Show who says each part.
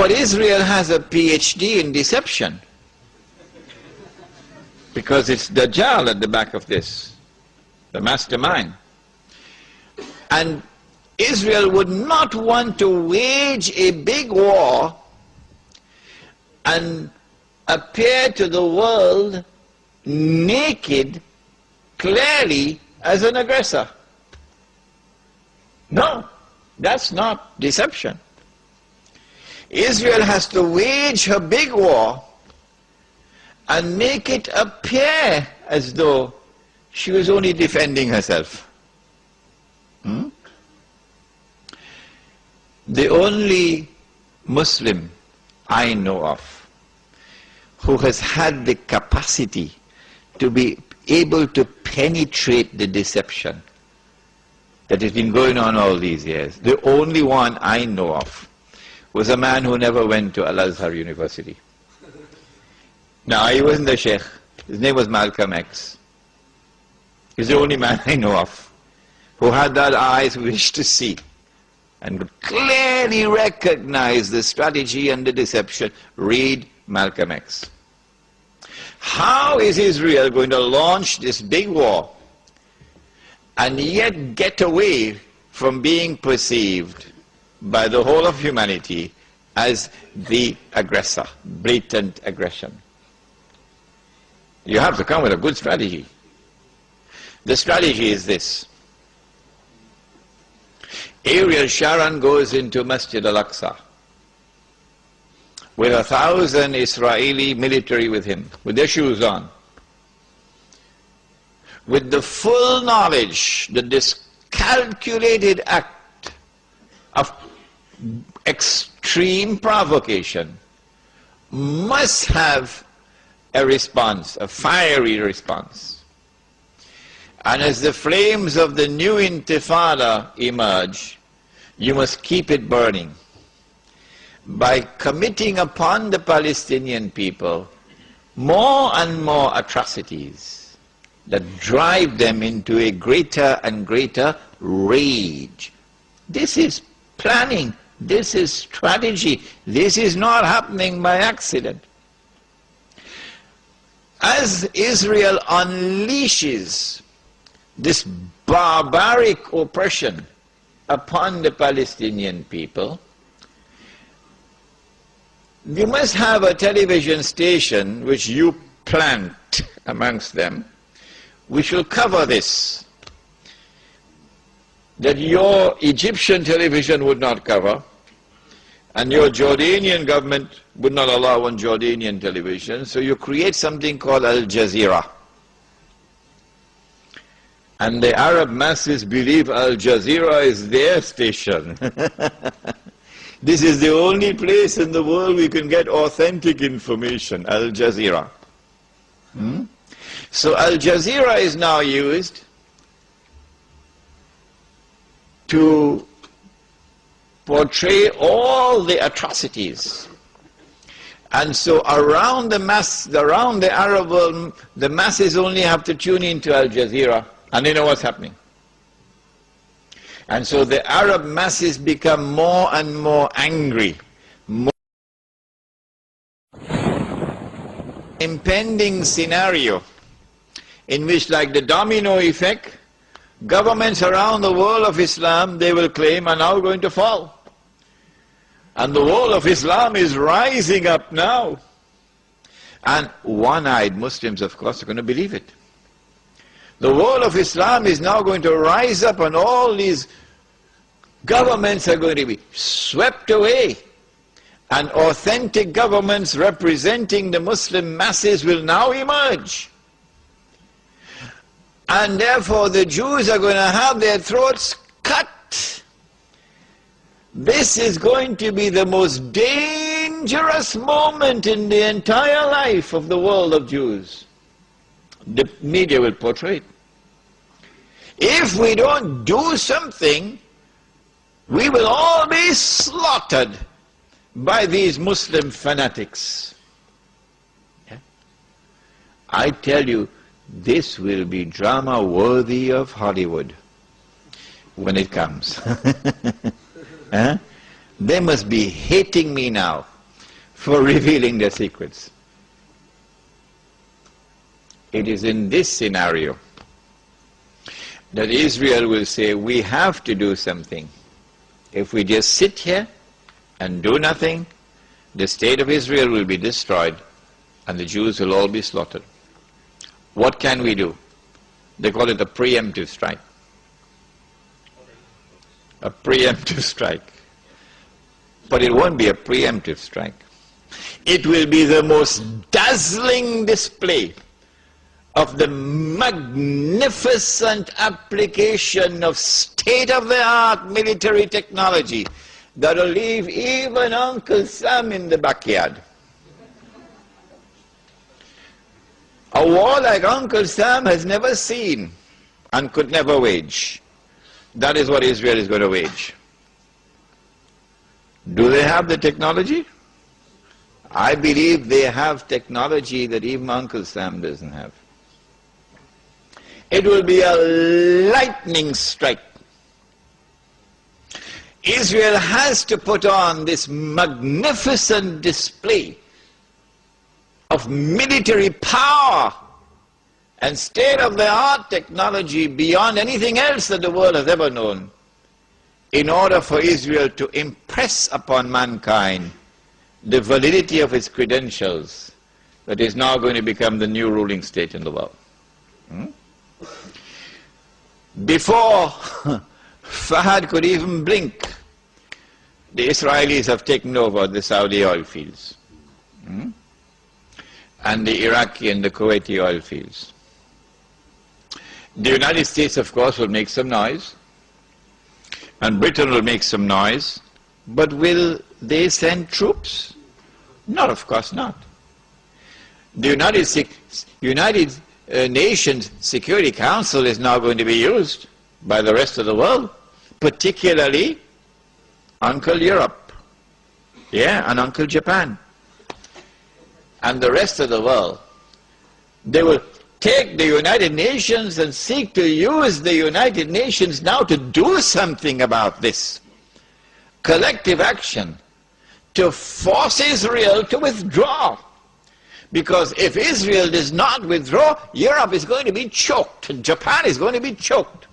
Speaker 1: But Israel has a PhD in deception, because it's Dajjal at the back of this, the mastermind. And Israel would not want to wage a big war and appear to the world naked, clearly, as an aggressor. No, that's not deception. Israel has to wage her big war and make it appear as though she was only defending herself. The only Muslim I know of who has had the capacity to be able to penetrate the deception that has been going on all these years, the only one I know of, was a man who never went to Al-Azhar University. Now, he wasn't a sheikh. His name was Malcolm X. He's the only man I know of who had that eyes wish to see and could clearly recognize the strategy and the deception. Read Malcolm X. How is Israel going to launch this big war and yet get away from being perceived by the whole of humanity as the aggressor, blatant aggression? You have to come with a good strategy. The strategy is this. Ariel Sharon goes into Masjid al-Aqsa with 1,000 Israeli military with him, with their shoes on, with the full knowledge that this calculated act of extreme provocation must have a response, a fiery response. And as the flames of the new intifada emerge, you must keep it burning by committing upon the Palestinian people more and more atrocities that drive them into a greater and greater rage. This is planning. This is strategy. This is not happening by accident. As Israel unleashes this barbaric oppression upon the Palestinian people, you must have a television station which you plant amongst them, which will cover this, that your Egyptian television would not cover, and your Jordanian government would not allow on Jordanian television, so you create something called Al Jazeera. And the Arab masses believe Al Jazeera is their station. This is the only place in the world we can get authentic information, Al Jazeera. So Al Jazeera is now used to portray all the atrocities. And so around the Arab world, the masses only have to tune into Al Jazeera and they know what's happening. And so the Arab masses become more and more angry. Impending scenario in which, like the domino effect, governments around the world of Islam, they will claim, are now going to fall. And the world of Islam is rising up now. And one-eyed Muslims, of course, are going to believe it. The world of Islam is now going to rise up and all these governments are going to be swept away. And authentic governments representing the Muslim masses will now emerge. And therefore the Jews are going to have their throats cut. This is going to be the most dangerous moment in the entire life of the world of Jews. The media will portray it. If we don't do something, we will all be slaughtered by these Muslim fanatics. Yeah? I tell you, this will be drama worthy of Hollywood when it comes. They must be hating me now for revealing their secrets. It is in this scenario that Israel will say, we have to do something. If we just sit here and do nothing, the state of Israel will be destroyed and the Jews will all be slaughtered. What can we do? They call it a preemptive strike. A preemptive strike. But it won't be a preemptive strike. It will be the most dazzling display of the magnificent application of state-of-the-art military technology that will leave even Uncle Sam in the backyard. A war like Uncle Sam has never seen and could never wage. That is what Israel is going to wage. Do they have the technology? I believe they have technology that even Uncle Sam doesn't have. It will be a lightning strike. Israel has to put on this magnificent display of military power and state-of-the-art technology beyond anything else that the world has ever known, in order for Israel to impress upon mankind the validity of its credentials that is now going to become the new ruling state in the world. Before Fahad could even blink, the Israelis have taken over the Saudi oil fields, and the Iraqi and the Kuwaiti oil fields. The United States, of course, will make some noise, and Britain will make some noise, but will they send troops? No, of course not. The United Nations Security Council is now going to be used by the rest of the world, particularly Uncle Europe, and Uncle Japan, and the rest of the world. They will take the United Nations and seek to use the United Nations now to do something about this. Collective action to force Israel to withdraw. Because if Israel does not withdraw, Europe is going to be choked, and Japan is going to be choked.